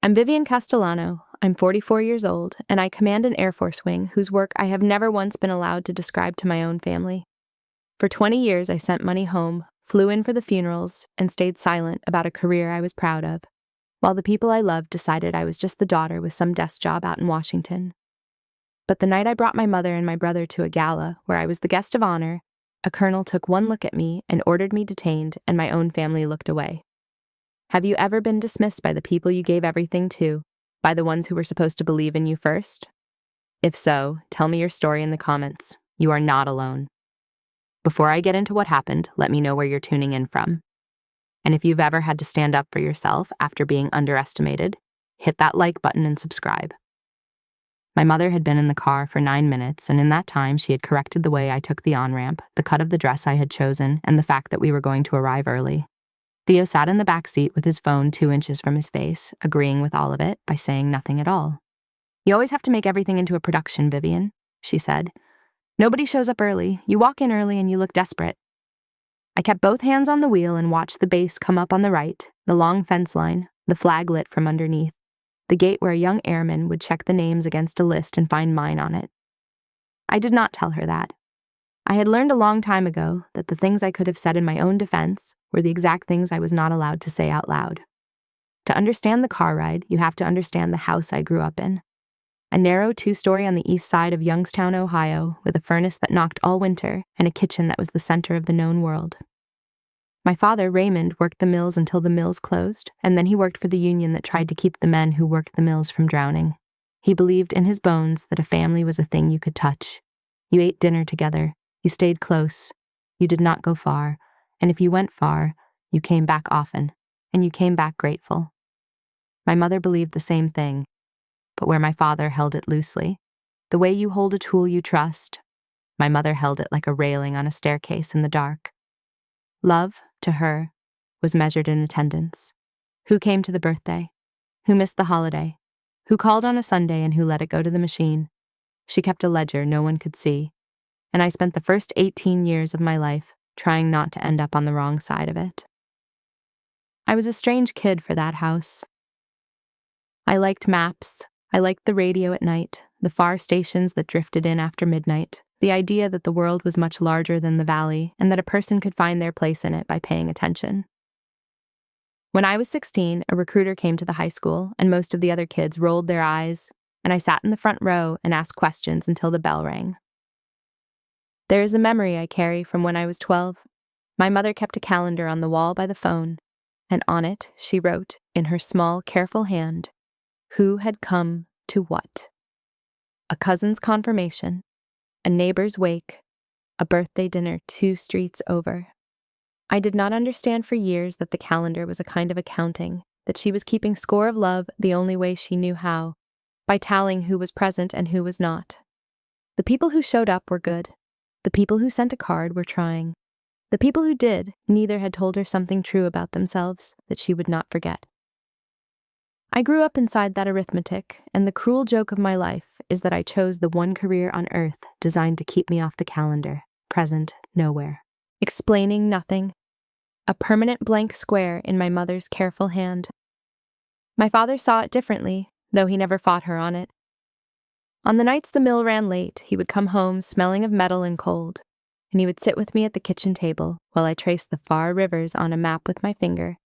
I'm Vivian Castellano. I'm 44 years old, and I command an Air Force wing whose work I have never once been allowed to describe to my own family. For 20 years, I sent money home, flew in for the funerals, and stayed silent about a career I was proud of, while the people I loved decided I was just the daughter with some desk job out in Washington. But the night I brought my mother and my brother to a gala where I was the guest of honor, a colonel took one look at me and ordered me detained, and my own family looked away. Have you ever been dismissed by the people you gave everything to, by the ones who were supposed to believe in you first? If so, tell me your story in the comments. You are not alone. Before I get into what happened, let me know where you're tuning in from. And if you've ever had to stand up for yourself after being underestimated, hit that like button and subscribe. My mother had been in the car for 9 minutes, and in that time she had corrected the way I took the on-ramp, the cut of the dress I had chosen, and the fact that we were going to arrive early. Theo sat in the back seat with his phone 2 inches from his face, agreeing with all of it by saying nothing at all. You always have to make everything into a production, Vivian, she said. Nobody shows up early. You walk in early and you look desperate. I kept both hands on the wheel and watched the base come up on the right, the long fence line, the flag lit from underneath, the gate where a young airman would check the names against a list and find mine on it. I did not tell her that. I had learned a long time ago that the things I could have said in my own defense were the exact things I was not allowed to say out loud. To understand the car ride, you have to understand the house I grew up in. A narrow 2-story on the east side of Youngstown, Ohio, with a furnace that knocked all winter and a kitchen that was the center of the known world. My father, Raymond, worked the mills until the mills closed, and then he worked for the union that tried to keep the men who worked the mills from drowning. He believed in his bones that a family was a thing you could touch. You ate dinner together. You stayed close. You did not go far. And if you went far, you came back often. And you came back grateful. My mother believed the same thing, but where my father held it loosely, the way you hold a tool you trust, my mother held it like a railing on a staircase in the dark. Love, to her, was measured in attendance. Who came to the birthday? Who missed the holiday? Who called on a Sunday and who let it go to the machine? She kept a ledger no one could see, and I spent the first 18 years of my life trying not to end up on the wrong side of it. I was a strange kid for that house. I liked maps. I liked the radio at night, the far stations that drifted in after midnight, the idea that the world was much larger than the valley and that a person could find their place in it by paying attention. When I was 16, a recruiter came to the high school, and most of the other kids rolled their eyes, and I sat in the front row and asked questions until the bell rang. There is a memory I carry from when I was 12. My mother kept a calendar on the wall by the phone, and on it she wrote, in her small, careful hand, who had come to what. A cousin's confirmation, a neighbor's wake, a birthday dinner 2 streets over. I did not understand for years that the calendar was a kind of accounting, that she was keeping score of love the only way she knew how, by tallying who was present and who was not. The people who showed up were good. The people who sent a card were trying. The people who did, neither had told her something true about themselves that she would not forget. I grew up inside that arithmetic, and the cruel joke of my life is that I chose the one career on earth designed to keep me off the calendar, present nowhere. Explaining nothing. A permanent blank square in my mother's careful hand. My father saw it differently, though he never fought her on it. On the nights the mill ran late, he would come home smelling of metal and cold, and he would sit with me at the kitchen table while I traced the far rivers on a map with my finger,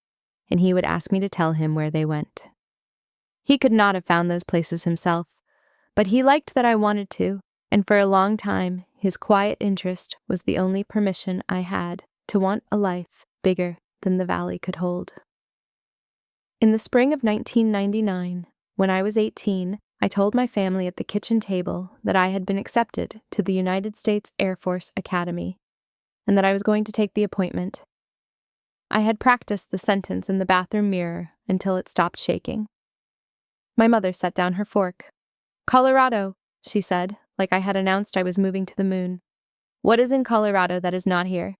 and he would ask me to tell him where they went. He could not have found those places himself, but he liked that I wanted to, and for a long time his quiet interest was the only permission I had to want a life bigger than the valley could hold. In the spring of 1999, when I was 18, I told my family at the kitchen table that I had been accepted to the United States Air Force Academy, and that I was going to take the appointment. I had practiced the sentence in the bathroom mirror until it stopped shaking. My mother set down her fork. "Colorado," she said, like I had announced I was moving to the moon. "What is in Colorado that is not here?"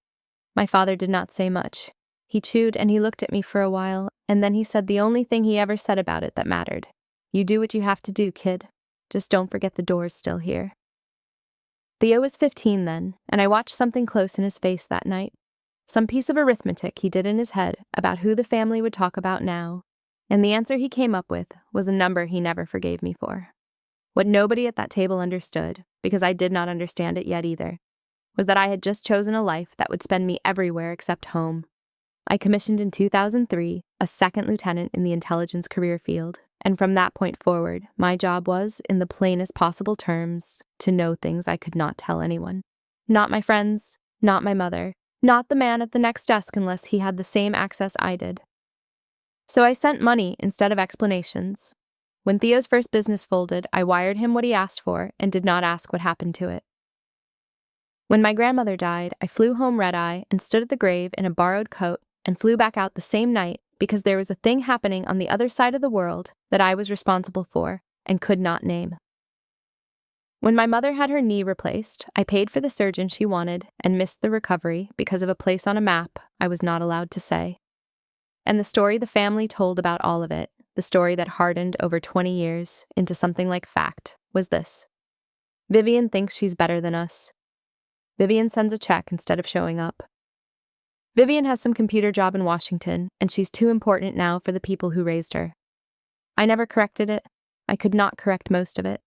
My father did not say much. He chewed and he looked at me for a while, and then he said the only thing he ever said about it that mattered. "You do what you have to do, kid. Just don't forget the door's still here." Theo was 15 then, and I watched something close in his face that night. Some piece of arithmetic he did in his head about who the family would talk about now, And the answer he came up with was a number he never forgave me for. What nobody at that table understood, because I did not understand it yet either, was that I had just chosen a life that would spend me everywhere except home. I commissioned in 2003, a second lieutenant in the intelligence career field, and from that point forward, my job was, in the plainest possible terms, to know things I could not tell anyone. Not my friends, not my mother, not the man at the next desk unless he had the same access I did. So I sent money instead of explanations. When Theo's first business folded, I wired him what he asked for and did not ask what happened to it. When my grandmother died, I flew home red-eye and stood at the grave in a borrowed coat and flew back out the same night because there was a thing happening on the other side of the world that I was responsible for and could not name. When my mother had her knee replaced, I paid for the surgeon she wanted and missed the recovery because of a place on a map I was not allowed to say. And the story the family told about all of it, the story that hardened over 20 years into something like fact, was this. Vivian thinks she's better than us. Vivian sends a check instead of showing up. Vivian has some computer job in Washington, and she's too important now for the people who raised her. I never corrected it. I could not correct most of it.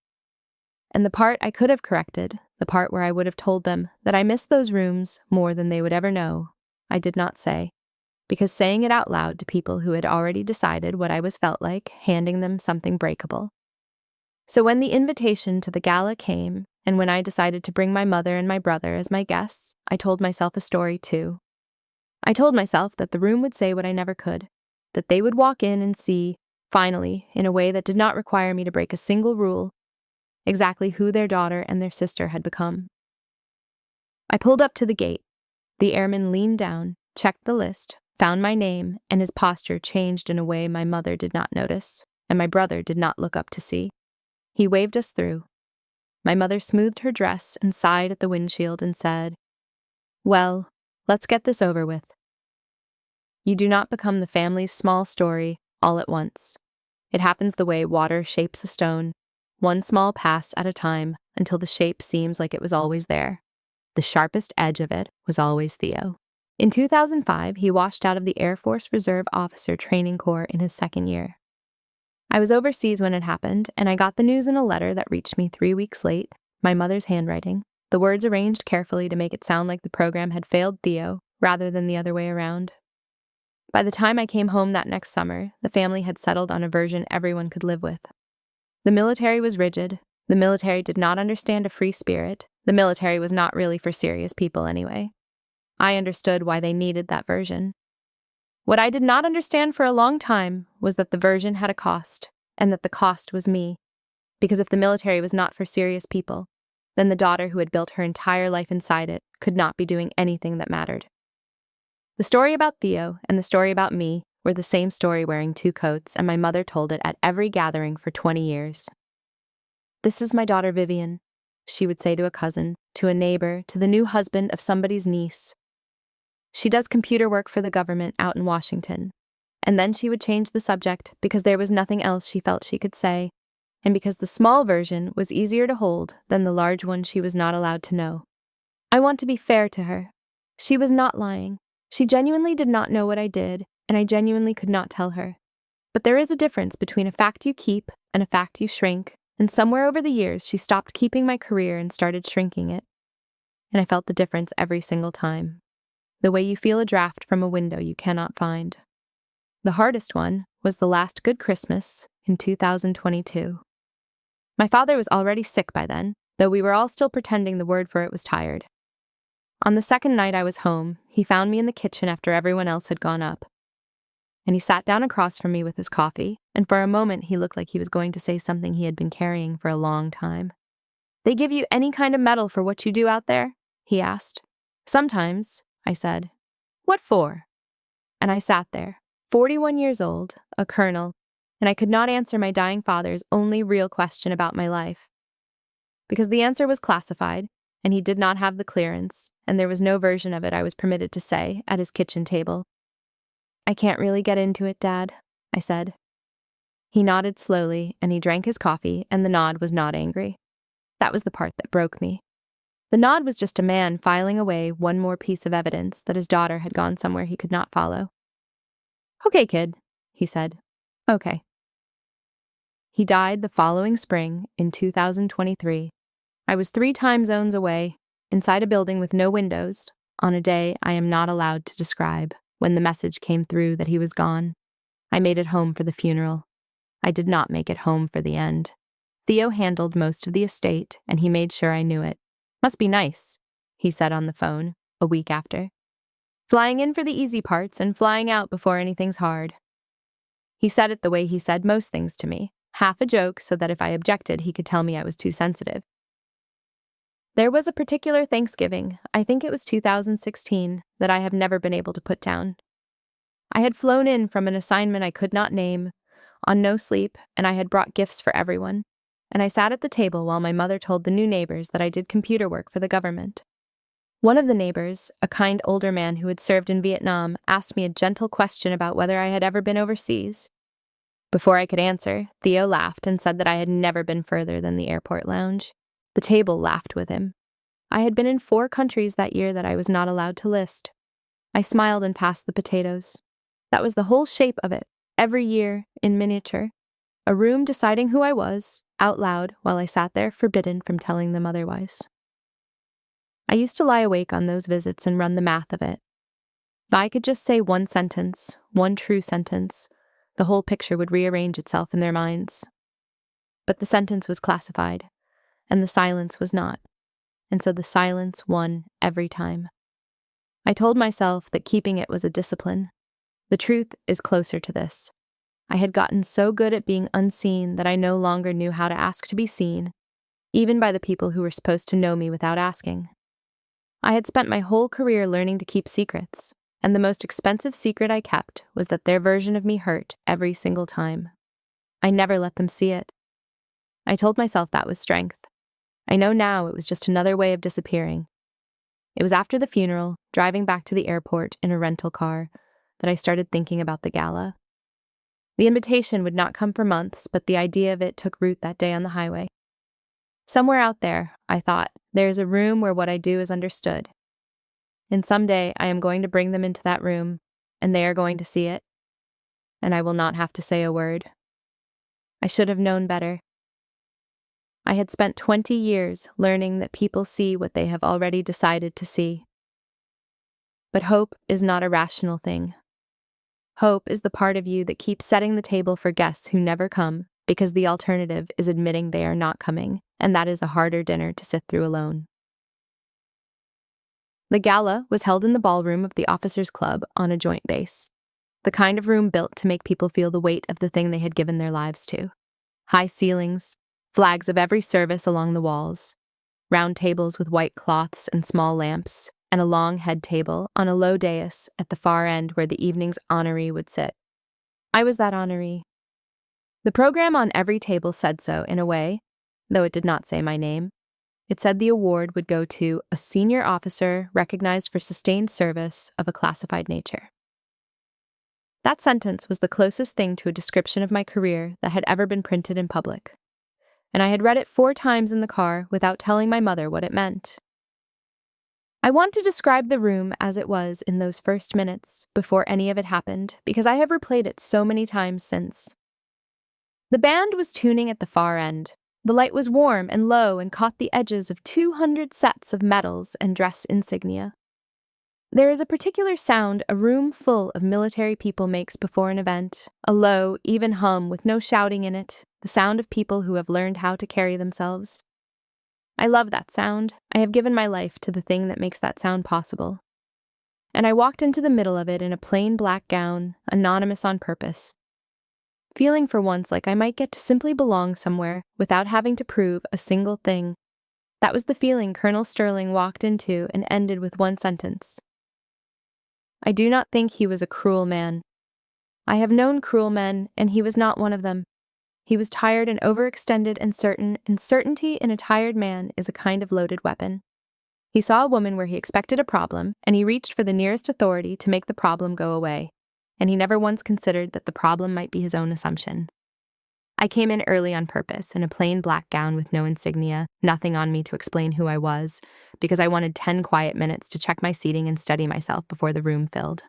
And the part I could have corrected, the part where I would have told them that I missed those rooms more than they would ever know, I did not say, because saying it out loud to people who had already decided what I was felt like handing them something breakable. So when the invitation to the gala came, and when I decided to bring my mother and my brother as my guests, I told myself a story too. I told myself that the room would say what I never could, that they would walk in and see, finally, in a way that did not require me to break a single rule, exactly who their daughter and their sister had become. I pulled up to the gate. The airman leaned down, checked the list, found my name, and his posture changed in a way my mother did not notice, and my brother did not look up to see. He waved us through. My mother smoothed her dress and sighed at the windshield and said, "Well, let's get this over with." You do not become the family's small story all at once. It happens the way water shapes a stone, one small pass at a time until the shape seems like it was always there. The sharpest edge of it was always Theo. In 2005, he washed out of the Air Force Reserve Officer Training Corps in his second year. I was overseas when it happened, and I got the news in a letter that reached me 3 weeks late, my mother's handwriting, the words arranged carefully to make it sound like the program had failed Theo, rather than the other way around. By the time I came home that next summer, the family had settled on a version everyone could live with. The military was rigid. The military did not understand a free spirit. The military was not really for serious people anyway. I understood why they needed that version. What I did not understand for a long time was that the version had a cost, and that the cost was me. Because if the military was not for serious people, then the daughter who had built her entire life inside it could not be doing anything that mattered. The story about Theo and the story about me were the same story wearing 2 coats, and my mother told it at every gathering for 20 years. "This is my daughter Vivian," she would say to a cousin, to a neighbor, to the new husband of somebody's niece. "She does computer work for the government out in Washington." And then she would change the subject because there was nothing else she felt she could say, and because the small version was easier to hold than the large one she was not allowed to know. I want to be fair to her. She was not lying. She genuinely did not know what I did, and I genuinely could not tell her. But there is a difference between a fact you keep and a fact you shrink, and somewhere over the years she stopped keeping my career and started shrinking it. And I felt the difference every single time. The way you feel a draft from a window you cannot find. The hardest one was the last Good Christmas in 2022. My father was already sick by then, though we were all still pretending the word for it was tired. On the second night I was home, he found me in the kitchen after everyone else had gone up. And he sat down across from me with his coffee, and for a moment he looked like he was going to say something he had been carrying for a long time. "They give you any kind of medal for what you do out there?" he asked. "Sometimes," I said. "What for?" And I sat there, 41 years old, a colonel, and I could not answer my dying father's only real question about my life. Because the answer was classified, and he did not have the clearance, and there was no version of it I was permitted to say at his kitchen table. "I can't really get into it, Dad," I said. He nodded slowly, and he drank his coffee, and the nod was not angry. That was the part that broke me. The nod was just a man filing away one more piece of evidence that his daughter had gone somewhere he could not follow. "Okay, kid," he said. Okay. He died the following spring in 2023. I was 3 time zones away, inside a building with no windows, on a day I am not allowed to describe, when the message came through that he was gone. I made it home for the funeral. I did not make it home for the end. Theo handled most of the estate, and he made sure I knew it. Must be nice, he said on the phone, a week after. Flying in for the easy parts and flying out before anything's hard. He said it the way he said most things to me, half a joke so that if I objected, he could tell me I was too sensitive. There was a particular Thanksgiving, I think it was 2016, that I have never been able to put down. I had flown in from an assignment I could not name, on no sleep, and I had brought gifts for everyone. And I sat at the table while my mother told the new neighbors that I did computer work for the government. One of the neighbors, a kind older man who had served in Vietnam, asked me a gentle question about whether I had ever been overseas. Before I could answer, Theo laughed and said that I had never been further than the airport lounge. The table laughed with him. I had been in 4 countries that year that I was not allowed to list. I smiled and passed the potatoes. That was the whole shape of it, every year, in miniature. A room deciding who I was, out loud, while I sat there forbidden from telling them otherwise. I used to lie awake on those visits and run the math of it. If I could just say one sentence, one true sentence, the whole picture would rearrange itself in their minds. But the sentence was classified, and the silence was not, and so the silence won every time. I told myself that keeping it was a discipline. The truth is closer to this. I had gotten so good at being unseen that I no longer knew how to ask to be seen, even by the people who were supposed to know me without asking. I had spent my whole career learning to keep secrets, and the most expensive secret I kept was that their version of me hurt every single time. I never let them see it. I told myself that was strength. I know now it was just another way of disappearing. It was after the funeral, driving back to the airport in a rental car, that I started thinking about the gala. The invitation would not come for months, but the idea of it took root that day on the highway. Somewhere out there, I thought, there is a room where what I do is understood. And someday I am going to bring them into that room, and they are going to see it, and I will not have to say a word. I should have known better. I had spent 20 years learning that people see what they have already decided to see. But hope is not a rational thing. Hope is the part of you that keeps setting the table for guests who never come, because the alternative is admitting they are not coming, and that is a harder dinner to sit through alone. The gala was held in the ballroom of the Officers' Club on a joint base, the kind of room built to make people feel the weight of the thing they had given their lives to. High ceilings, flags of every service along the walls, round tables with white cloths and small lamps, and a long head table on a low dais at the far end where the evening's honoree would sit. I was that honoree. The program on every table said so in a way, though it did not say my name. It said the award would go to a senior officer recognized for sustained service of a classified nature. That sentence was the closest thing to a description of my career that had ever been printed in public, and I had read it 4 times in the car without telling my mother what it meant. I want to describe the room as it was in those first minutes, before any of it happened, because I have replayed it so many times since. The band was tuning at the far end. The light was warm and low and caught the edges of 200 sets of medals and dress insignia. There is a particular sound a room full of military people makes before an event, a low, even hum with no shouting in it, the sound of people who have learned how to carry themselves. I love that sound. I have given my life to the thing that makes that sound possible. And I walked into the middle of it in a plain black gown, anonymous on purpose, feeling for once like I might get to simply belong somewhere without having to prove a single thing. That was the feeling Colonel Sterling walked into and ended with one sentence. I do not think he was a cruel man. I have known cruel men, and he was not one of them. He was tired and overextended and certain, and certainty in a tired man is a kind of loaded weapon. He saw a woman where he expected a problem, and he reached for the nearest authority to make the problem go away, and he never once considered that the problem might be his own assumption. I came in early on purpose, in a plain black gown with no insignia, nothing on me to explain who I was, because I wanted 10 quiet minutes to check my seating and study myself before the room filled.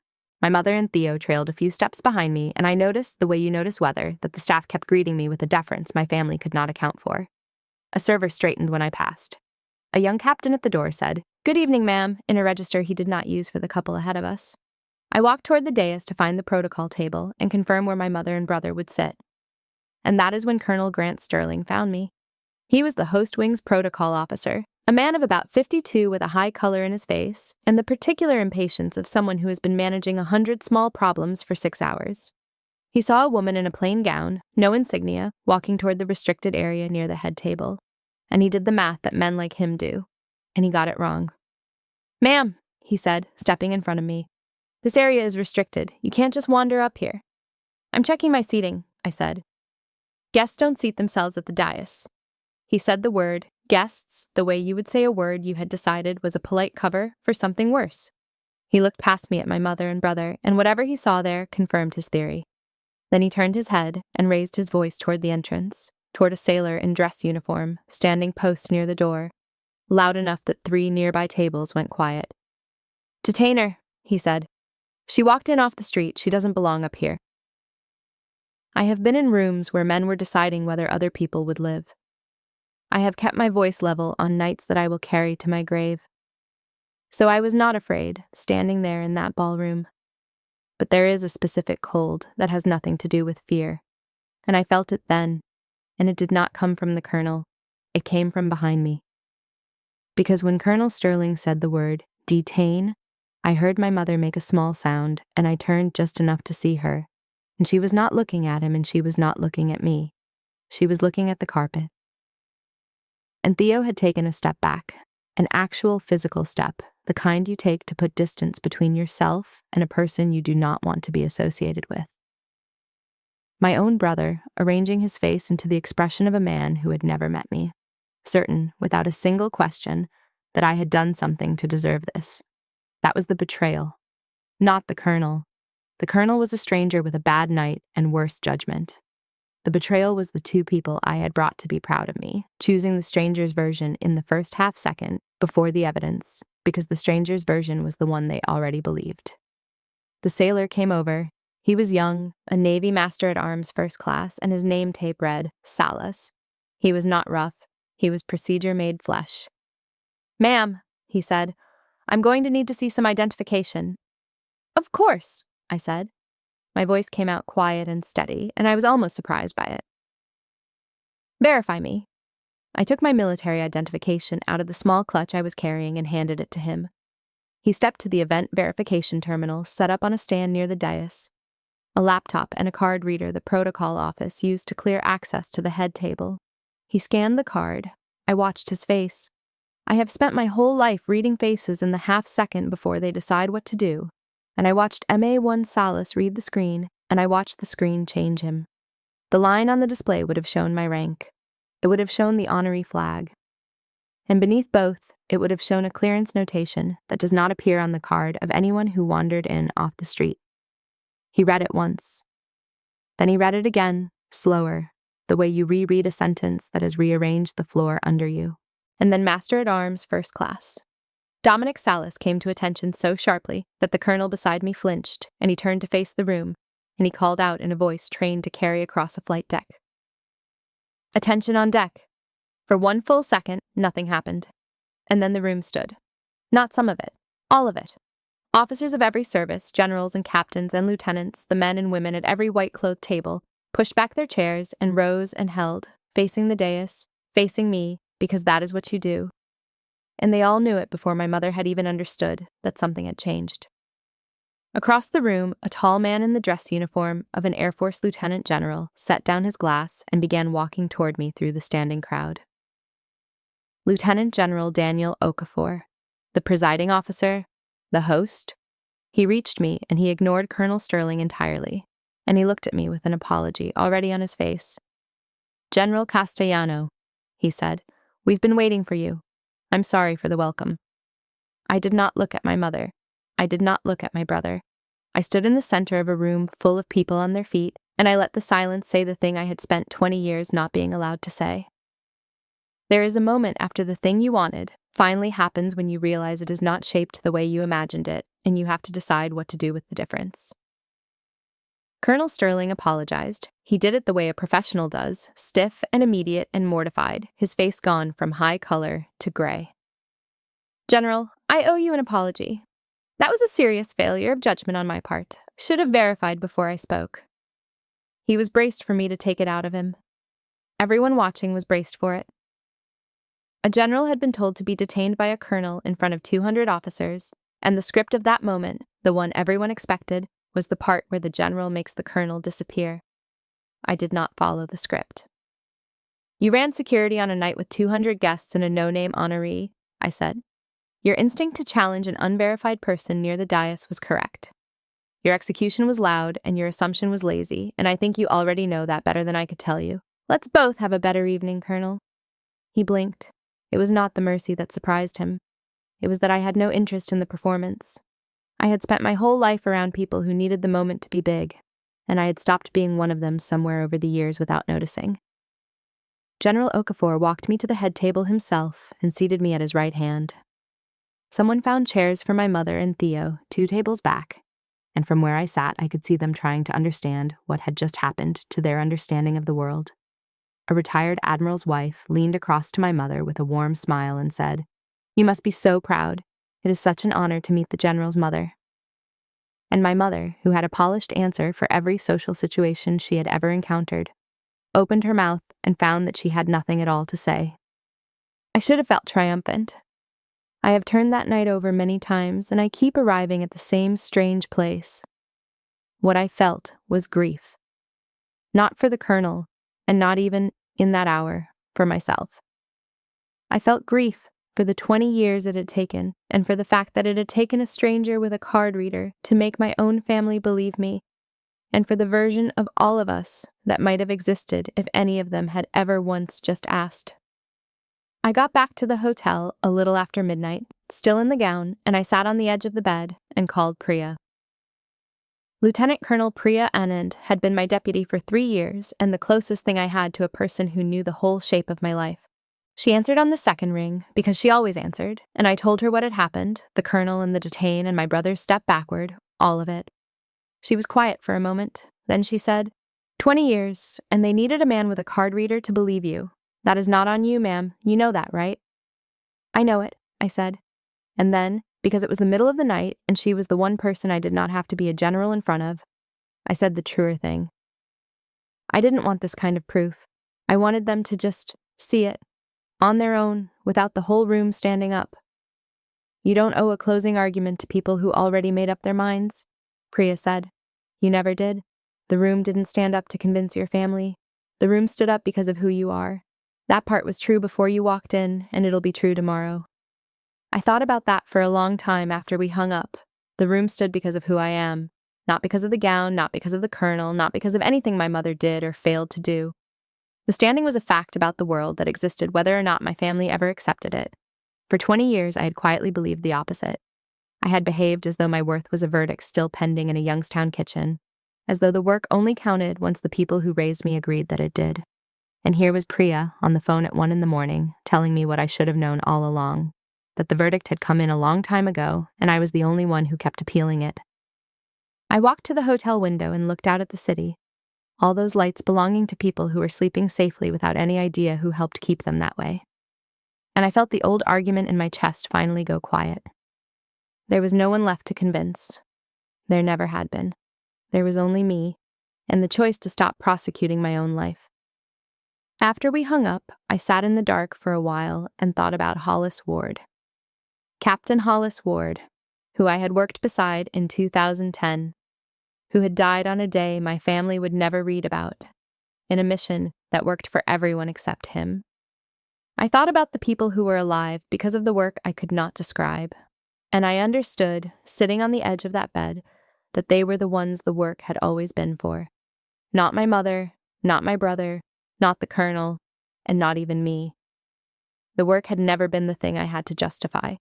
My mother and Theo trailed a few steps behind me, and I noticed, the way you notice weather, that the staff kept greeting me with a deference my family could not account for. A server straightened when I passed. A young captain at the door said, "Good evening, ma'am," in a register he did not use for the couple ahead of us. I walked toward the dais to find the protocol table and confirm where my mother and brother would sit. And that is when Colonel Grant Sterling found me. He was the host wing's protocol officer, a man of about 52 with a high color in his face and the particular impatience of someone who has been managing 100 small problems for 6 hours. He saw a woman in a plain gown, no insignia, walking toward the restricted area near the head table. And he did the math that men like him do. And he got it wrong. "Ma'am," he said, stepping in front of me, "this area is restricted. You can't just wander up here." "I'm checking my seating," I said. "Guests don't seat themselves at the dais." He said the word, guests, the way you would say a word you had decided was a polite cover for something worse. He looked past me at my mother and brother, and whatever he saw there confirmed his theory. Then he turned his head and raised his voice toward the entrance, toward a sailor in dress uniform, standing post near the door, loud enough that 3 nearby tables went quiet. "Detain her," he said. "She walked in off the street. She doesn't belong up here." I have been in rooms where men were deciding whether other people would live. I have kept my voice level on nights that I will carry to my grave. So I was not afraid, standing there in that ballroom. But there is a specific cold that has nothing to do with fear, and I felt it then, and it did not come from the colonel. It came from behind me. Because when Colonel Sterling said the word, "detain," I heard my mother make a small sound, and I turned just enough to see her. And she was not looking at him, and she was not looking at me. She was looking at the carpet. And Theo had taken a step back, an actual physical step, the kind you take to put distance between yourself and a person you do not want to be associated with. My own brother, arranging his face into the expression of a man who had never met me, certain, without a single question, that I had done something to deserve this. That was the betrayal, not the colonel. The colonel was a stranger with a bad night and worse judgment. The betrayal was the 2 people I had brought to be proud of me, choosing the stranger's version in the first half second before the evidence, because the stranger's version was the one they already believed. The sailor came over. He was young, a Navy Master-at-Arms First Class, and his name tape read, Salas. He was not rough. He was procedure-made flesh. "Ma'am," he said, "I'm going to need to see some identification." "Of course," I said. My voice came out quiet and steady, and I was almost surprised by it. "Verify me." I took my military identification out of the small clutch I was carrying and handed it to him. He stepped to the event verification terminal set up on a stand near the dais. A laptop and a card reader the protocol office used to clear access to the head table. He scanned the card. I watched his face. I have spent my whole life reading faces in the half second before they decide what to do. And I watched MA1 Salas read the screen, and I watched the screen change him. The line on the display would have shown my rank. It would have shown the honorary flag. And beneath both, it would have shown a clearance notation that does not appear on the card of anyone who wandered in off the street. He read it once. Then he read it again, slower, the way you reread a sentence that has rearranged the floor under you. And then Master-at-Arms First Class. Dominic Salas came to attention so sharply that the colonel beside me flinched, and he turned to face the room, and he called out in a voice trained to carry across a flight deck. "Attention on deck." For 1 full second, nothing happened. And then the room stood. Not some of it, all of it. Officers of every service, generals and captains and lieutenants, the men and women at every white-clothed table, pushed back their chairs and rose and held, facing the dais, facing me, because that is what you do. And they all knew it before my mother had even understood that something had changed. Across the room, a tall man in the dress uniform of an Air Force lieutenant general set down his glass and began walking toward me through the standing crowd. Lieutenant General Daniel Okafor, the presiding officer, the host. He reached me, and he ignored Colonel Sterling entirely, and he looked at me with an apology already on his face. "General Castellano," he said, "we've been waiting for you. I'm sorry for the welcome." I did not look at my mother. I did not look at my brother. I stood in the center of a room full of people on their feet, and I let the silence say the thing I had spent 20 years not being allowed to say. There is a moment after the thing you wanted finally happens when you realize it is not shaped the way you imagined it, and you have to decide what to do with the difference. Colonel Sterling apologized. He did it the way a professional does, stiff and immediate and mortified, his face gone from high color to gray. General, I owe you an apology. That was a serious failure of judgment on my part. Should have verified before I spoke. He was braced for me to take it out of him. Everyone watching was braced for it. A general had been told to be detained by a colonel in front of 200 officers, and the script of that moment, the one everyone expected, was the part where the general makes the colonel disappear. I did not follow the script. You ran security on a night with 200 guests and a no-name honoree, I said. Your instinct to challenge an unverified person near the dais was correct. Your execution was loud and your assumption was lazy, and I think you already know that better than I could tell you. Let's both have a better evening, Colonel. He blinked. It was not the mercy that surprised him. It was that I had no interest in the performance. I had spent my whole life around people who needed the moment to be big, and I had stopped being one of them somewhere over the years without noticing. General Okafor walked me to the head table himself and seated me at his right hand. Someone found chairs for my mother and Theo 2 tables back, and from where I sat I could see them trying to understand what had just happened to their understanding of the world. A retired admiral's wife leaned across to my mother with a warm smile and said, "You must be so proud. It is such an honor to meet the general's mother." And my mother, who had a polished answer for every social situation she had ever encountered, opened her mouth and found that she had nothing at all to say. I should have felt triumphant. I have turned that night over many times, and I keep arriving at the same strange place. What I felt was grief. Not for the colonel, and not even, in that hour, for myself. I felt grief for the 20 years it had taken, and for the fact that it had taken a stranger with a card reader to make my own family believe me, and for the version of all of us that might have existed if any of them had ever once just asked. I got back to the hotel a little after midnight, still in the gown, and I sat on the edge of the bed and called Priya. Lieutenant Colonel Priya Anand had been my deputy for 3 years and the closest thing I had to a person who knew the whole shape of my life. She answered on the second ring, because she always answered, and I told her what had happened, the colonel and the detain and my brother's step backward, all of it. She was quiet for a moment. Then she said, 20 years, and they needed a man with a card reader to believe you. That is not on you, ma'am. You know that, right? I know it, I said. And then, because it was the middle of the night and she was the one person I did not have to be a general in front of, I said the truer thing. I didn't want this kind of proof. I wanted them to just see it, on their own, without the whole room standing up. You don't owe a closing argument to people who already made up their minds, Priya said. You never did. The room didn't stand up to convince your family. The room stood up because of who you are. That part was true before you walked in, and it'll be true tomorrow. I thought about that for a long time after we hung up. The room stood because of who I am, not because of the gown, not because of the colonel, not because of anything my mother did or failed to do. The standing was a fact about the world that existed whether or not my family ever accepted it. For 20 years I had quietly believed the opposite. I had behaved as though my worth was a verdict still pending in a Youngstown kitchen, as though the work only counted once the people who raised me agreed that it did. And here was Priya on the phone at 1 a.m, telling me what I should have known all along, that the verdict had come in a long time ago, and I was the only one who kept appealing it. I walked to the hotel window and looked out at the city, all those lights belonging to people who were sleeping safely without any idea who helped keep them that way. And I felt the old argument in my chest finally go quiet. There was no one left to convince. There never had been. There was only me, and the choice to stop prosecuting my own life. After we hung up, I sat in the dark for a while and thought about Hollis Ward. Captain Hollis Ward, who I had worked beside in 2010, who had died on a day my family would never read about, in a mission that worked for everyone except him. I thought about the people who were alive because of the work I could not describe, and I understood, sitting on the edge of that bed, that they were the ones the work had always been for. Not my mother, not my brother, not the colonel, and not even me. The work had never been the thing I had to justify.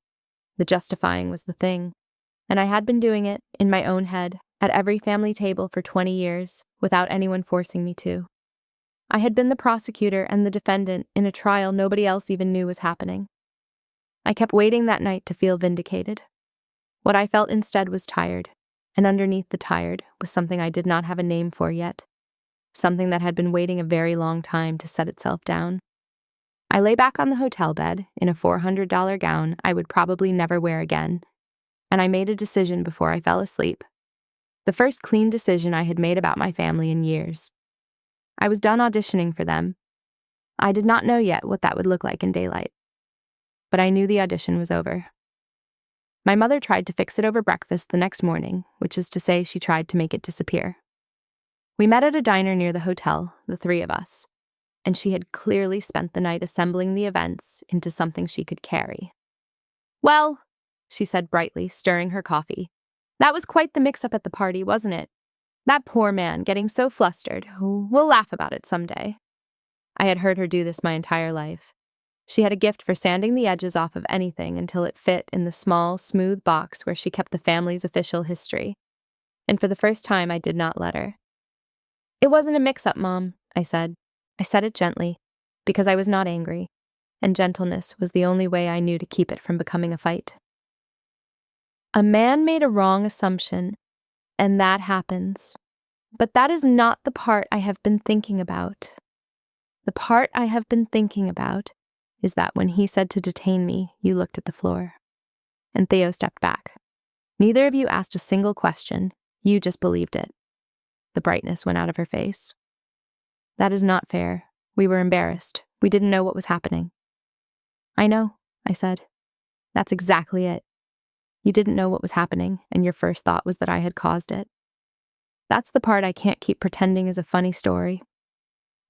The justifying was the thing, and I had been doing it, in my own head, at every family table for 20 years, without anyone forcing me to. I had been the prosecutor and the defendant in a trial nobody else even knew was happening. I kept waiting that night to feel vindicated. What I felt instead was tired, and underneath the tired was something I did not have a name for yet, something that had been waiting a very long time to set itself down. I lay back on the hotel bed in a $400 gown I would probably never wear again, and I made a decision before I fell asleep. The first clean decision I had made about my family in years. I was done auditioning for them. I did not know yet what that would look like in daylight, but I knew the audition was over. My mother tried to fix it over breakfast the next morning, which is to say she tried to make it disappear. We met at a diner near the hotel, the three of us, and she had clearly spent the night assembling the events into something she could carry. "Well," she said brightly, stirring her coffee, "that was quite the mix-up at the party, wasn't it? That poor man getting so flustered. We'll laugh about it someday." I had heard her do this my entire life. She had a gift for sanding the edges off of anything until it fit in the small, smooth box where she kept the family's official history. And for the first time, I did not let her. "It wasn't a mix-up, Mom," I said. I said it gently, because I was not angry, and gentleness was the only way I knew to keep it from becoming a fight. "A man made a wrong assumption, and that happens. But that is not the part I have been thinking about. The part I have been thinking about is that when he said to detain me, you looked at the floor." And Theo stepped back. "Neither of you asked a single question. You just believed it." The brightness went out of her face. "That is not fair. We were embarrassed. We didn't know what was happening." "I know," I said. "That's exactly it. You didn't know what was happening, and your first thought was that I had caused it. That's the part I can't keep pretending is a funny story."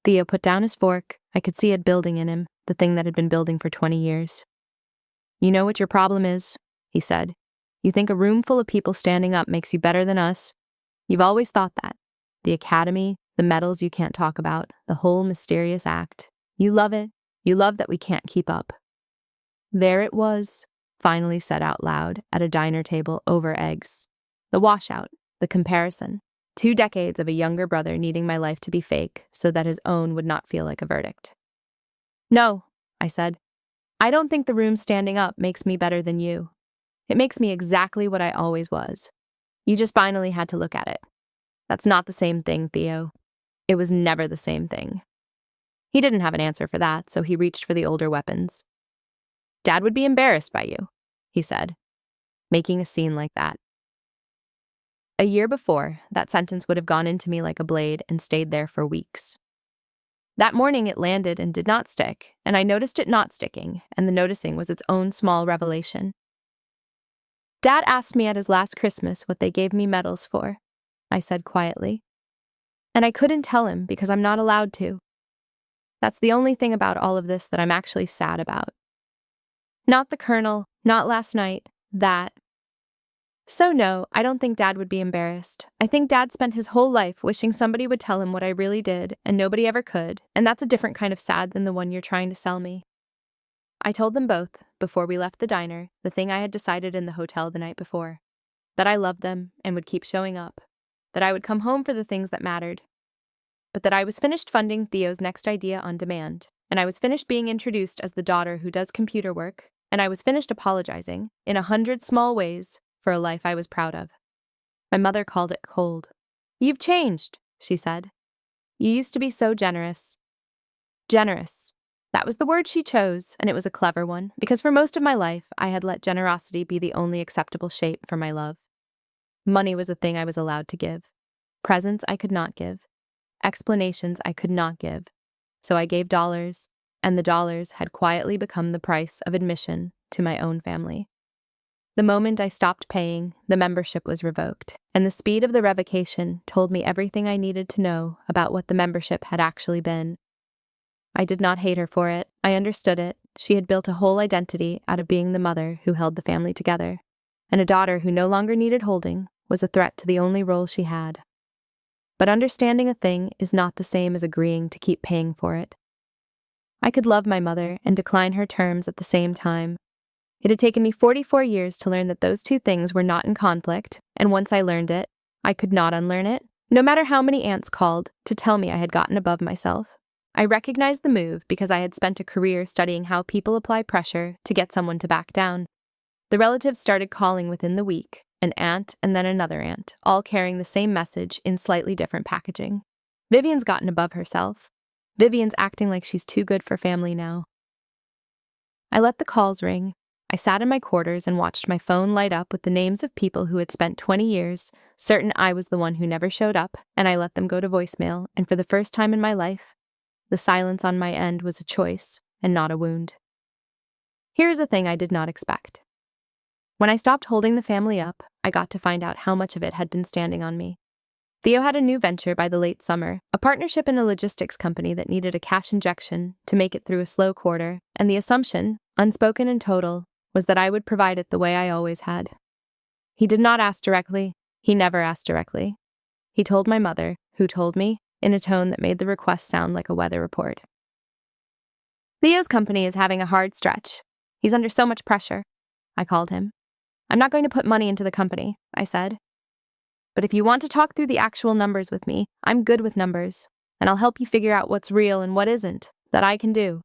Theo put down his fork. I could see it building in him, the thing that had been building for 20 years. "You know what your problem is," he said. "You think a room full of people standing up makes you better than us. You've always thought that. The academy, the medals you can't talk about, the whole mysterious act. You love it. You love that we can't keep up." There it was, finally said out loud at a diner table over eggs. The washout, the comparison. 2 decades of a younger brother needing my life to be fake so that his own would not feel like a verdict. "No," I said. "I don't think the room standing up makes me better than you. It makes me exactly what I always was. You just finally had to look at it. That's not the same thing, Theo. It was never the same thing." He didn't have an answer for that, so he reached for the older weapons. "Dad would be embarrassed by you," he said, making a scene like that. A year before, that sentence would have gone into me like a blade and stayed there for weeks. That morning it landed and did not stick, and I noticed it not sticking, and the noticing was its own small revelation. "Dad asked me at his last Christmas what they gave me medals for," I said quietly. "And I couldn't tell him because I'm not allowed to. That's the only thing about all of this that I'm actually sad about. Not the Colonel, not last night, that. So no, I don't think Dad would be embarrassed. I think Dad spent his whole life wishing somebody would tell him what I really did, and nobody ever could, and that's a different kind of sad than the one you're trying to sell me." I told them both, before we left the diner, the thing I had decided in the hotel the night before. That I loved them and would keep showing up. That I would come home for the things that mattered. But that I was finished funding Theo's next idea on demand, and I was finished being introduced as the daughter who does computer work, and I was finished apologizing, in 100 small ways, for a life I was proud of. My mother called it cold. "You've changed," she said. "You used to be so generous." Generous. That was the word she chose, and it was a clever one, because for most of my life, I had let generosity be the only acceptable shape for my love. Money was a thing I was allowed to give. Presents I could not give. Explanations I could not give. So I gave dollars, and the dollars had quietly become the price of admission to my own family. The moment I stopped paying, the membership was revoked, and the speed of the revocation told me everything I needed to know about what the membership had actually been. I did not hate her for it. I understood it. She had built a whole identity out of being the mother who held the family together, and a daughter who no longer needed holding was a threat to the only role she had. But understanding a thing is not the same as agreeing to keep paying for it. I could love my mother and decline her terms at the same time. It had taken me 44 years to learn that those two things were not in conflict, and once I learned it, I could not unlearn it, no matter how many aunts called to tell me I had gotten above myself. I recognized the move because I had spent a career studying how people apply pressure to get someone to back down. The relatives started calling within the week, an aunt and then another aunt, all carrying the same message in slightly different packaging. Vivian's gotten above herself. Vivian's acting like she's too good for family now. I let the calls ring. I sat in my quarters and watched my phone light up with the names of people who had spent 20 years, certain I was the one who never showed up, and I let them go to voicemail, and for the first time in my life, the silence on my end was a choice and not a wound. Here's a thing I did not expect. When I stopped holding the family up, I got to find out how much of it had been standing on me. Theo had a new venture by the late summer, a partnership in a logistics company that needed a cash injection to make it through a slow quarter, and the assumption, unspoken and total, was that I would provide it the way I always had. He did not ask directly. He never asked directly. He told my mother, who told me, in a tone that made the request sound like a weather report. Theo's company is having a hard stretch. He's under so much pressure, I called him. I'm not going to put money into the company, I said. But if you want to talk through the actual numbers with me, I'm good with numbers, and I'll help you figure out what's real and what isn't, that I can do.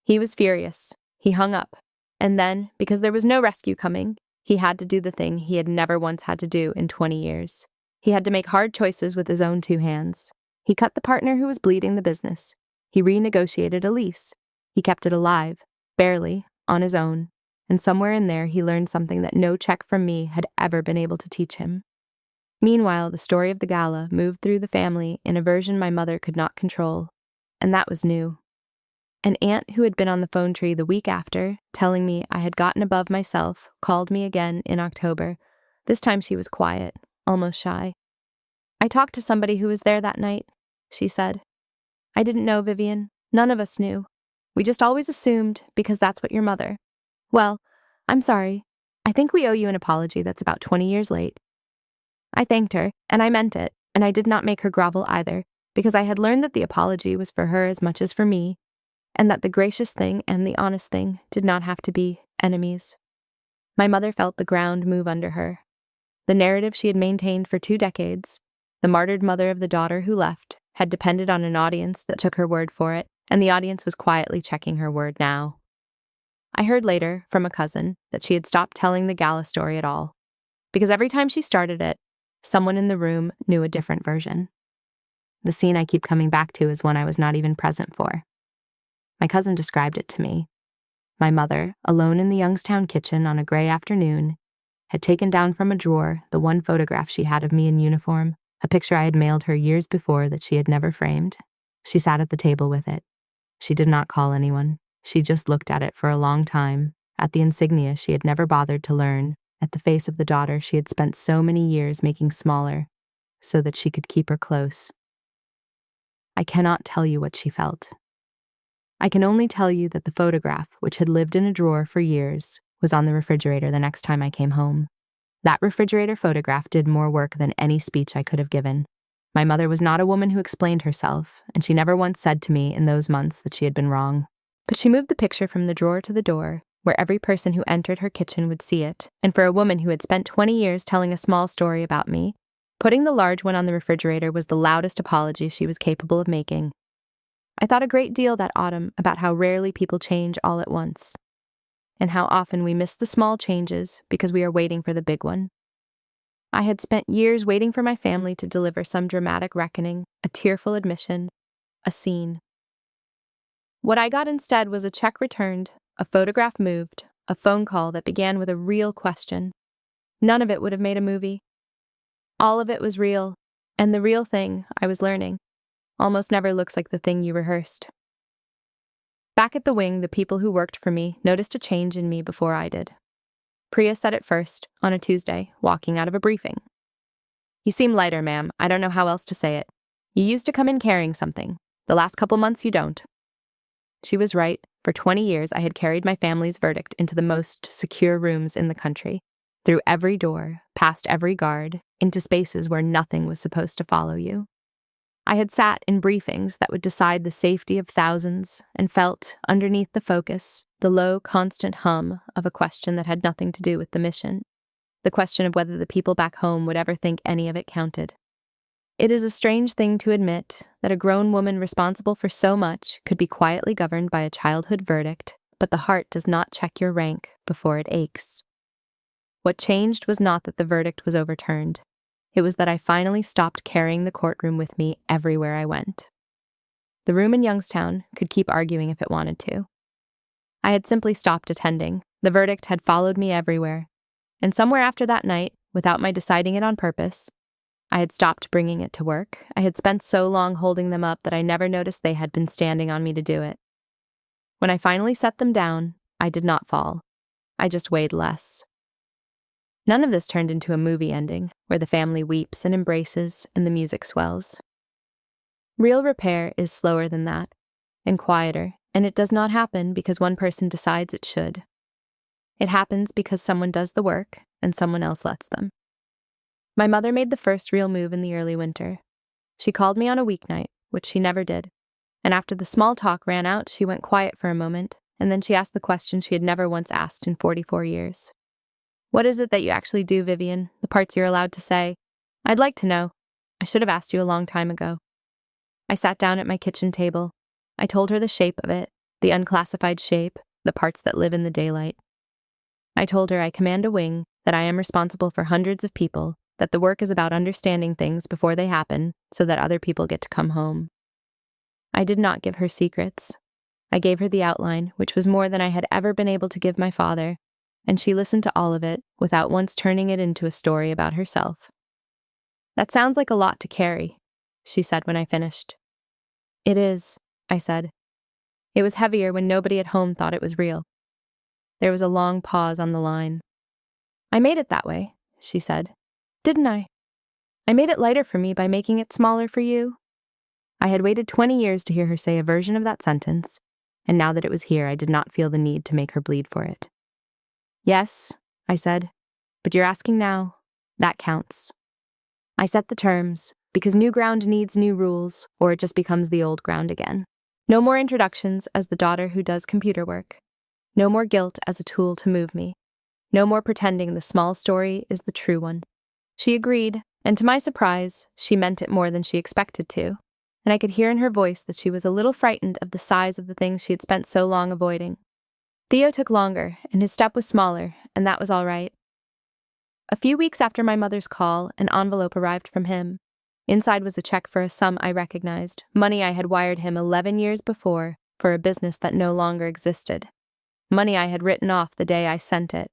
He was furious. He hung up. And then, because there was no rescue coming, he had to do the thing he had never once had to do in 20 years. He had to make hard choices with his own two hands. He cut the partner who was bleeding the business. He renegotiated a lease. He kept it alive, barely, on his own. And somewhere in there he learned something that no check from me had ever been able to teach him. Meanwhile, the story of the Gala moved through the family in a version my mother could not control, and that was new. An aunt who had been on the phone tree the week after, telling me I had gotten above myself, called me again in October. This time she was quiet, almost shy. I talked to somebody who was there that night, she said. I didn't know, Vivian. None of us knew. We just always assumed, because that's what your mother. Well, I'm sorry. I think we owe you an apology that's about 20 years late. I thanked her, and I meant it, and I did not make her grovel either, because I had learned that the apology was for her as much as for me, and that the gracious thing and the honest thing did not have to be enemies. My mother felt the ground move under her. The narrative she had maintained for 2 decades, the martyred mother of the daughter who left, had depended on an audience that took her word for it, and the audience was quietly checking her word now. I heard later, from a cousin, that she had stopped telling the Gala story at all, because every time she started it, someone in the room knew a different version. The scene I keep coming back to is one I was not even present for. My cousin described it to me. My mother, alone in the Youngstown kitchen on a gray afternoon, had taken down from a drawer the one photograph she had of me in uniform, a picture I had mailed her years before that she had never framed. She sat at the table with it. She did not call anyone. She just looked at it for a long time, at the insignia she had never bothered to learn, at the face of the daughter she had spent so many years making smaller, so that she could keep her close. I cannot tell you what she felt. I can only tell you that the photograph, which had lived in a drawer for years, was on the refrigerator the next time I came home. That refrigerator photograph did more work than any speech I could have given. My mother was not a woman who explained herself, and she never once said to me in those months that she had been wrong. But she moved the picture from the drawer to the door, where every person who entered her kitchen would see it, and for a woman who had spent 20 years telling a small story about me, putting the large one on the refrigerator was the loudest apology she was capable of making. I thought a great deal that autumn about how rarely people change all at once, and how often we miss the small changes because we are waiting for the big one. I had spent years waiting for my family to deliver some dramatic reckoning, a tearful admission, a scene. What I got instead was a check returned, a photograph moved, a phone call that began with a real question. None of it would have made a movie. All of it was real, and the real thing, I was learning, almost never looks like the thing you rehearsed. Back at the wing, the people who worked for me noticed a change in me before I did. Priya said it first, on a Tuesday, walking out of a briefing. You seem lighter, ma'am. I don't know how else to say it. You used to come in carrying something. The last couple months you don't. She was right. For 20 years, I had carried my family's verdict into the most secure rooms in the country, through every door, past every guard, into spaces where nothing was supposed to follow you. I had sat in briefings that would decide the safety of thousands and felt, underneath the focus, the low, constant hum of a question that had nothing to do with the mission, the question of whether the people back home would ever think any of it counted. It is a strange thing to admit that a grown woman responsible for so much could be quietly governed by a childhood verdict, but the heart does not check your rank before it aches. What changed was not that the verdict was overturned. It was that I finally stopped carrying the courtroom with me everywhere I went. The room in Youngstown could keep arguing if it wanted to. I had simply stopped attending. The verdict had followed me everywhere. And somewhere after that night, without my deciding it on purpose, I had stopped bringing it to work. I had spent so long holding them up that I never noticed they had been standing on me to do it. When I finally set them down, I did not fall. I just weighed less. None of this turned into a movie ending, where the family weeps and embraces and the music swells. Real repair is slower than that, and quieter, and it does not happen because one person decides it should. It happens because someone does the work, and someone else lets them. My mother made the first real move in the early winter. She called me on a weeknight, which she never did, and after the small talk ran out, she went quiet for a moment, and then she asked the question she had never once asked in 44 years. "What is it that you actually do, Vivian? The parts you're allowed to say? I'd like to know. I should have asked you a long time ago." I sat down at my kitchen table. I told her the shape of it, the unclassified shape, the parts that live in the daylight. I told her I command a wing, that I am responsible for hundreds of people, that the work is about understanding things before they happen so that other people get to come home. I did not give her secrets. I gave her the outline, which was more than I had ever been able to give my father, and she listened to all of it without once turning it into a story about herself. "That sounds like a lot to carry," she said when I finished. "It is," I said. "It was heavier when nobody at home thought it was real." There was a long pause on the line. "I made it that way," she said. "Didn't I? I made it lighter for me by making it smaller for you." I had waited 20 years to hear her say a version of that sentence, and now that it was here, I did not feel the need to make her bleed for it. "Yes," I said, "but you're asking now. That counts." I set the terms, because new ground needs new rules, or it just becomes the old ground again. No more introductions as the daughter who does computer work. No more guilt as a tool to move me. No more pretending the small story is the true one. She agreed, and to my surprise, she meant it more than she expected to, and I could hear in her voice that she was a little frightened of the size of the things she had spent so long avoiding. Theo took longer, and his step was smaller, and that was all right. A few weeks after my mother's call, an envelope arrived from him. Inside was a check for a sum I recognized, money I had wired him 11 years before for a business that no longer existed. Money I had written off the day I sent it.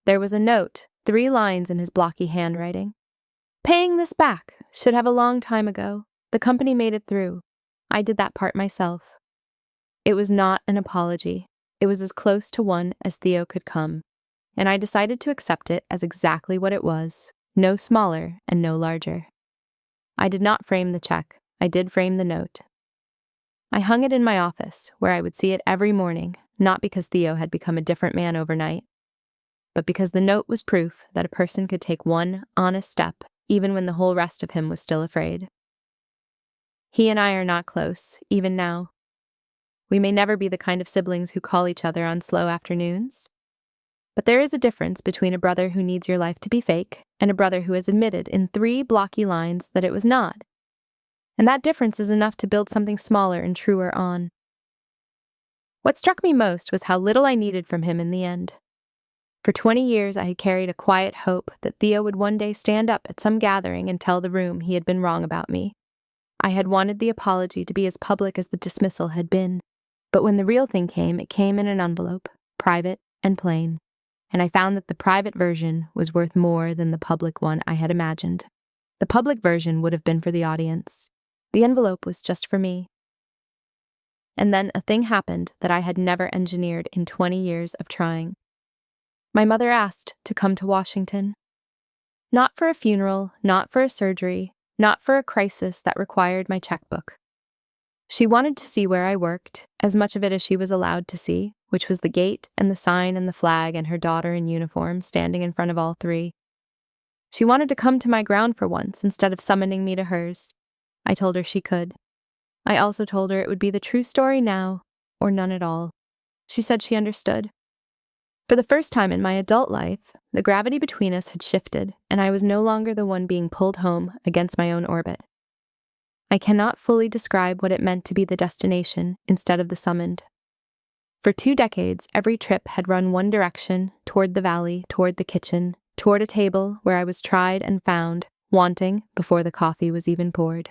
There was a note, 3 lines in his blocky handwriting. "Paying this back. Should have a long time ago. The company made it through. I did that part myself." It was not an apology. It was as close to one as Theo could come, and I decided to accept it as exactly what it was, no smaller and no larger. I did not frame the check. I did frame the note. I hung it in my office, where I would see it every morning, not because Theo had become a different man overnight, but because the note was proof that a person could take one honest step, even when the whole rest of him was still afraid. He and I are not close, even now. We may never be the kind of siblings who call each other on slow afternoons. But there is a difference between a brother who needs your life to be fake and a brother who has admitted in 3 blocky lines that it was not. And that difference is enough to build something smaller and truer on. What struck me most was how little I needed from him in the end. For 20 years I had carried a quiet hope that Theo would one day stand up at some gathering and tell the room he had been wrong about me. I had wanted the apology to be as public as the dismissal had been, but when the real thing came, it came in an envelope, private and plain, and I found that the private version was worth more than the public one I had imagined. The public version would have been for the audience. The envelope was just for me. And then a thing happened that I had never engineered in 20 years of trying. My mother asked to come to Washington. Not for a funeral, not for a surgery, not for a crisis that required my checkbook. She wanted to see where I worked, as much of it as she was allowed to see, which was the gate and the sign and the flag and her daughter in uniform standing in front of all 3. She wanted to come to my ground for once instead of summoning me to hers. I told her she could. I also told her it would be the true story now, or none at all. She said she understood. For the first time in my adult life, the gravity between us had shifted, and I was no longer the one being pulled home against my own orbit. I cannot fully describe what it meant to be the destination instead of the summoned. For 2 decades, every trip had run one direction, toward the valley, toward the kitchen, toward a table where I was tried and found, wanting before the coffee was even poured.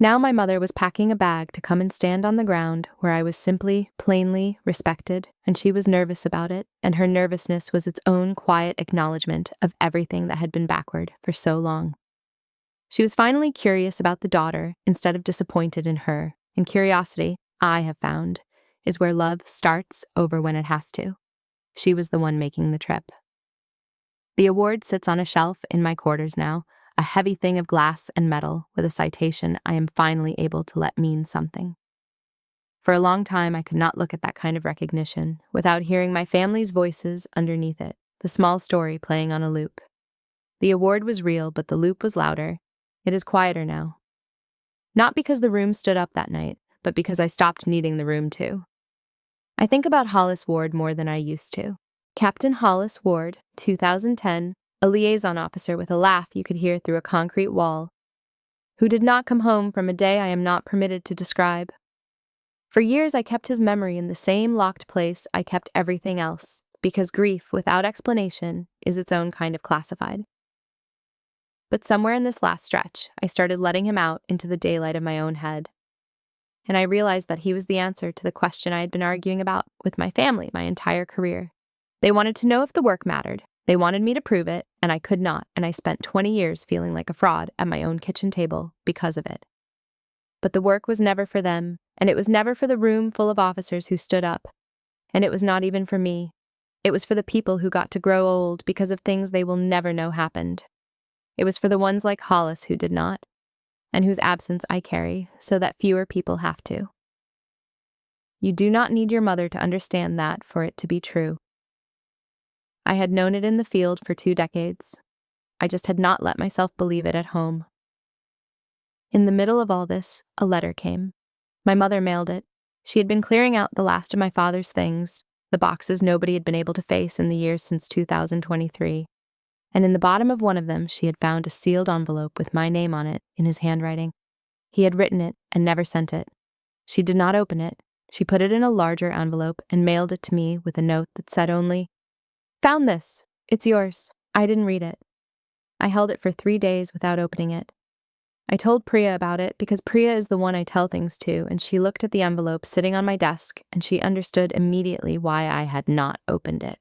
Now my mother was packing a bag to come and stand on the ground where I was simply, plainly respected, and she was nervous about it, and her nervousness was its own quiet acknowledgement of everything that had been backward for so long. She was finally curious about the daughter instead of disappointed in her, and curiosity, I have found, is where love starts over when it has to. She was the one making the trip. The award sits on a shelf in my quarters now, a heavy thing of glass and metal with a citation I am finally able to let mean something. For a long time, I could not look at that kind of recognition without hearing my family's voices underneath it, the small story playing on a loop. The award was real, but the loop was louder. It is quieter now. Not because the room stood up that night, but because I stopped needing the room to. I think about Hollis Ward more than I used to. Captain Hollis Ward, 2010, a liaison officer with a laugh you could hear through a concrete wall, who did not come home from a day I am not permitted to describe. For years I kept his memory in the same locked place I kept everything else, because grief without explanation is its own kind of classified. But somewhere in this last stretch, I started letting him out into the daylight of my own head. And I realized that he was the answer to the question I had been arguing about with my family my entire career. They wanted to know if the work mattered. They wanted me to prove it, and I could not, and I spent 20 years feeling like a fraud at my own kitchen table because of it. But the work was never for them, and it was never for the room full of officers who stood up. And it was not even for me. It was for the people who got to grow old because of things they will never know happened. It was for the ones like Hollis who did not, and whose absence I carry so that fewer people have to. You do not need your mother to understand that for it to be true. I had known it in the field for 2 decades. I just had not let myself believe it at home. In the middle of all this, a letter came. My mother mailed it. She had been clearing out the last of my father's things, the boxes nobody had been able to face in the years since 2023. And in the bottom of one of them, she had found a sealed envelope with my name on it in his handwriting. He had written it and never sent it. She did not open it. She put it in a larger envelope and mailed it to me with a note that said only, "Found this. It's yours. I didn't read it." I held it for 3 days without opening it. I told Priya about it because Priya is the one I tell things to, and she looked at the envelope sitting on my desk, and she understood immediately why I had not opened it.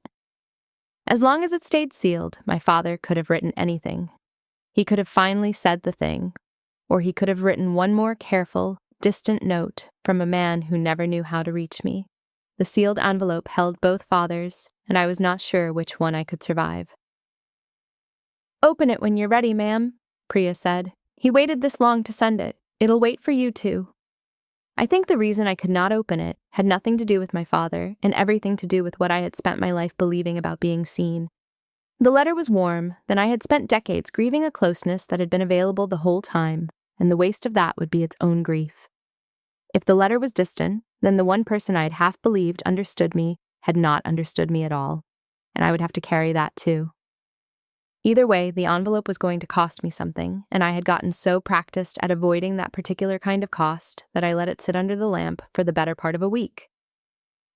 As long as it stayed sealed, my father could have written anything. He could have finally said the thing, or he could have written one more careful, distant note from a man who never knew how to reach me. The sealed envelope held both fathers, and I was not sure which one I could survive. "Open it when you're ready, ma'am," Priya said. "He waited this long to send it. It'll wait for you too." I think the reason I could not open it had nothing to do with my father and everything to do with what I had spent my life believing about being seen. The letter was warm, then I had spent decades grieving a closeness that had been available the whole time, and the waste of that would be its own grief. If the letter was distant, then the one person I had half believed understood me had not understood me at all, and I would have to carry that too. Either way, the envelope was going to cost me something, and I had gotten so practiced at avoiding that particular kind of cost that I let it sit under the lamp for the better part of a week.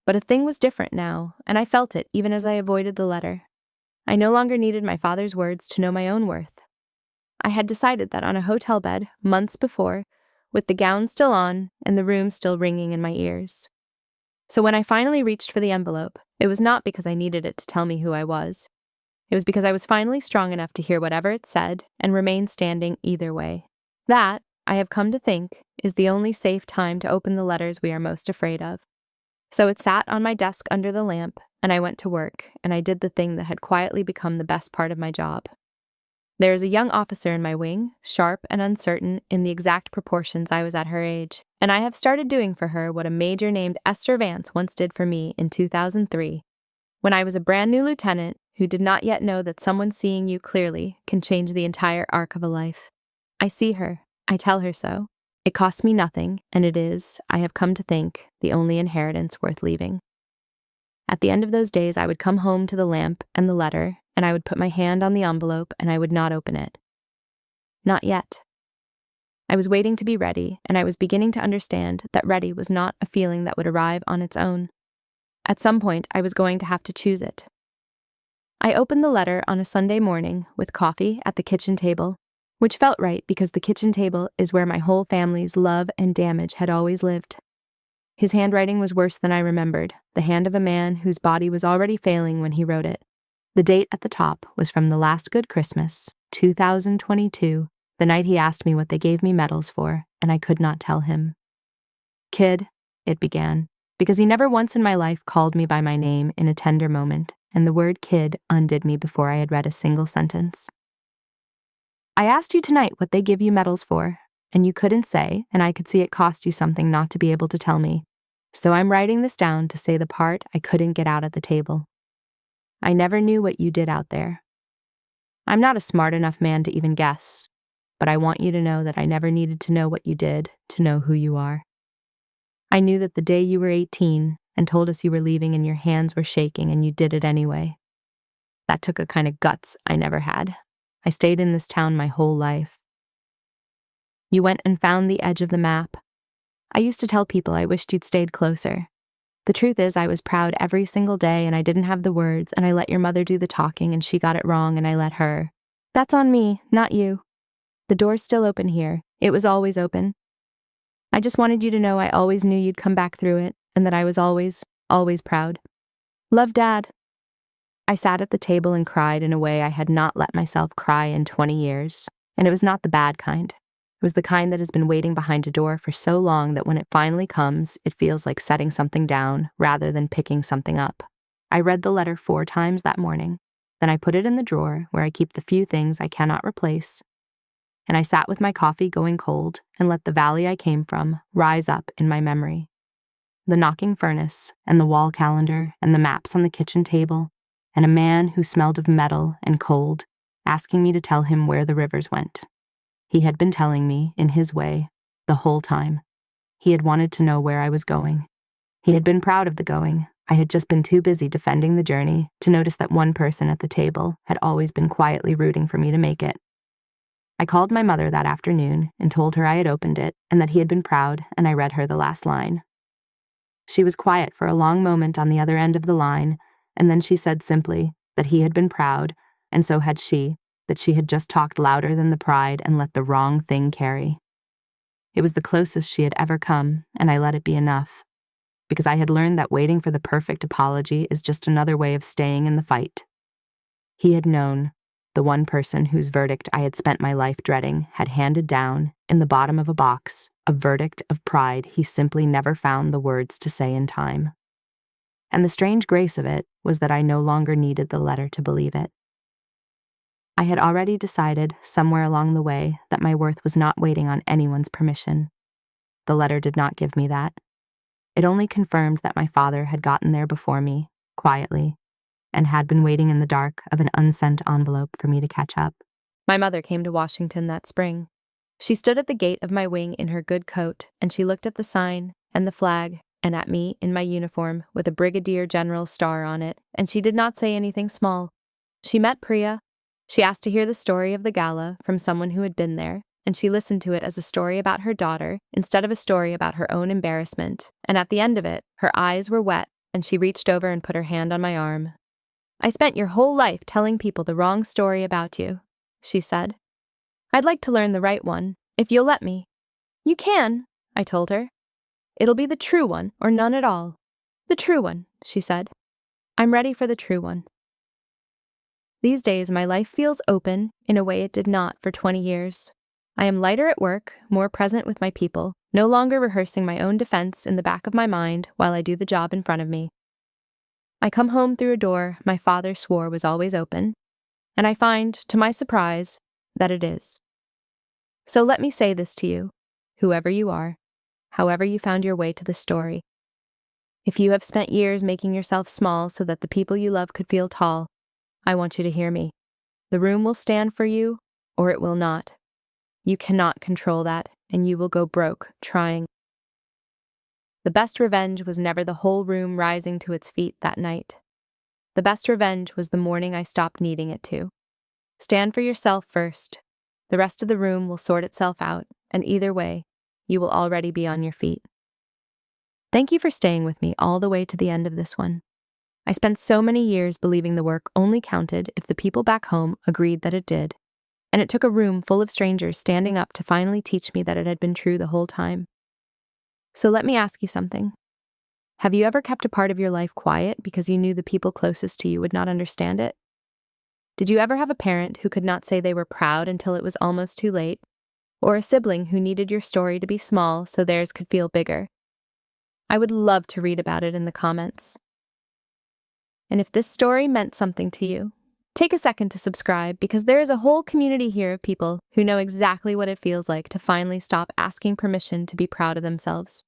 But a thing was different now, and I felt it even as I avoided the letter. I no longer needed my father's words to know my own worth. I had decided that on a hotel bed, months before, with the gown still on and the room still ringing in my ears. So when I finally reached for the envelope, it was not because I needed it to tell me who I was. It was because I was finally strong enough to hear whatever it said and remain standing either way. That, I have come to think, is the only safe time to open the letters we are most afraid of. So it sat on my desk under the lamp, and I went to work, and I did the thing that had quietly become the best part of my job. There is a young officer in my wing, sharp and uncertain in the exact proportions I was at her age, and I have started doing for her what a major named Esther Vance once did for me in 2003, when I was a brand new lieutenant who did not yet know that someone seeing you clearly can change the entire arc of a life. I see her. I tell her so. It costs me nothing, and it is, I have come to think, the only inheritance worth leaving. At the end of those days, I would come home to the lamp and the letter, and I would put my hand on the envelope, and I would not open it. Not yet. I was waiting to be ready, and I was beginning to understand that ready was not a feeling that would arrive on its own. At some point, I was going to have to choose it. I opened the letter on a Sunday morning with coffee at the kitchen table, which felt right because the kitchen table is where my whole family's love and damage had always lived. His handwriting was worse than I remembered, the hand of a man whose body was already failing when he wrote it. The date at the top was from the last good Christmas, 2022, the night he asked me what they gave me medals for, and I could not tell him. Kid, it began, because he never once in my life called me by my name in a tender moment, and the word kid undid me before I had read a single sentence. I asked you tonight what they give you medals for, and you couldn't say, and I could see it cost you something not to be able to tell me. So I'm writing this down to say the part I couldn't get out at the table. I never knew what you did out there. I'm not a smart enough man to even guess, but I want you to know that I never needed to know what you did to know who you are. I knew that the day you were 18 and told us you were leaving and your hands were shaking and you did it anyway. That took a kind of guts I never had. I stayed in this town my whole life. You went and found the edge of the map. I used to tell people I wished you'd stayed closer. The truth is I was proud every single day and I didn't have the words and I let your mother do the talking and she got it wrong and I let her. That's on me, not you. The door's still open here. It was always open. I just wanted you to know I always knew you'd come back through it and that I was always, always proud. Love, Dad. I sat at the table and cried in a way I had not let myself cry in 20 years, and it was not the bad kind. It was the kind that has been waiting behind a door for so long that when it finally comes, it feels like setting something down rather than picking something up. I read the letter 4 times that morning. Then I put it in the drawer where I keep the few things I cannot replace. And I sat with my coffee going cold and let the valley I came from rise up in my memory. The knocking furnace and the wall calendar and the maps on the kitchen table and a man who smelled of metal and cold asking me to tell him where the rivers went. He had been telling me, in his way, the whole time. He had wanted to know where I was going. He had been proud of the going. I had just been too busy defending the journey to notice that one person at the table had always been quietly rooting for me to make it. I called my mother that afternoon and told her I had opened it and that he had been proud, and I read her the last line. She was quiet for a long moment on the other end of the line, and then she said simply that he had been proud, and so had she, that she had just talked louder than the pride and let the wrong thing carry. It was the closest she had ever come, and I let it be enough, because I had learned that waiting for the perfect apology is just another way of staying in the fight. He had known, the one person whose verdict I had spent my life dreading had handed down, in the bottom of a box, a verdict of pride he simply never found the words to say in time. And the strange grace of it was that I no longer needed the letter to believe it. I had already decided, somewhere along the way, that my worth was not waiting on anyone's permission. The letter did not give me that. It only confirmed that my father had gotten there before me, quietly, and had been waiting in the dark of an unsent envelope for me to catch up. My mother came to Washington that spring. She stood at the gate of my wing in her good coat, and she looked at the sign and the flag and at me in my uniform with a brigadier general's star on it, and she did not say anything small. She met Priya. She asked to hear the story of the Gala from someone who had been there, and she listened to it as a story about her daughter instead of a story about her own embarrassment, and at the end of it, her eyes were wet, and she reached over and put her hand on my arm. I spent your whole life telling people the wrong story about you, she said. I'd like to learn the right one, if you'll let me. You can, I told her. It'll be the true one, or none at all. The true one, she said. I'm ready for the true one. These days, my life feels open in a way it did not for 20 years. I am lighter at work, more present with my people, no longer rehearsing my own defense in the back of my mind while I do the job in front of me. I come home through a door my father swore was always open, and I find, to my surprise, that it is. So let me say this to you, whoever you are, however you found your way to this story. If you have spent years making yourself small so that the people you love could feel tall, I want you to hear me. The room will stand for you, or it will not. You cannot control that, and you will go broke trying. The best revenge was never the whole room rising to its feet that night. The best revenge was the morning I stopped needing it to. Stand for yourself first. The rest of the room will sort itself out, and either way, you will already be on your feet. Thank you for staying with me all the way to the end of this one. I spent so many years believing the work only counted if the people back home agreed that it did. And it took a room full of strangers standing up to finally teach me that it had been true the whole time. So let me ask you something. Have you ever kept a part of your life quiet because you knew the people closest to you would not understand it? Did you ever have a parent who could not say they were proud until it was almost too late? Or a sibling who needed your story to be small so theirs could feel bigger? I would love to read about it in the comments. And if this story meant something to you, take a second to subscribe because there is a whole community here of people who know exactly what it feels like to finally stop asking permission to be proud of themselves.